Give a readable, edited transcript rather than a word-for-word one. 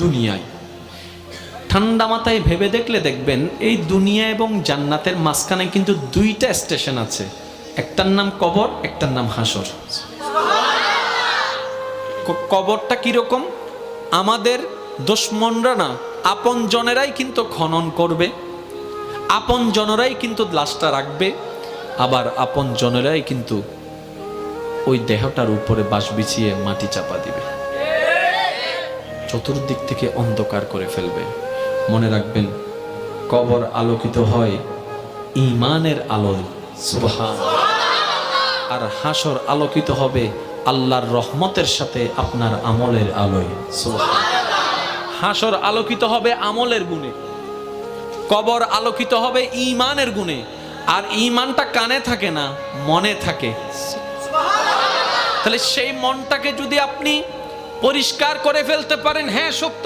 দুনিয়ায়। ঠান্ডা মাথায় ভেবে দেখলে দেখবেন এই দুনিয়া এবং জান্নাতের মাঝখানে কিন্তু দুইটা স্টেশন আছে, একটার নাম কবর, একটার নাম হাসর। কবরটা কিরকম? আমাদের দুশমনরা না, আপন জনেরাই কিন্তু খনন করবে, আপন জনেরাই কিন্তু লাশটা রাখবে, আবার আপন জনেরাই কিন্তু ওই দেহটার উপরে বাঁশ বিছিয়ে মাটি চাপা দিবে, চতুর্দিক থেকে অন্ধকার করে ফেলবে। মনে রাখবেন, কবর আলোকিত হয় ঈমানের আলোয়, সুবহানাল্লাহ, আর হাসর আলোকিত হবে আল্লাহর রহমতের সাথে আপনার আমলের আলোয়, সুবহানাল্লাহ। হাসর আলোকিত হবে আমলের গুণে, কবর আলোকিত হবে ঈমানের গুণে। আর ঈমানটা কানে থাকে না, মনে থাকে। তাহলে সেই মনটাকে যদি আপনি পরিষ্কার করে ফেলতে পারেন, হ্যাঁ সত্য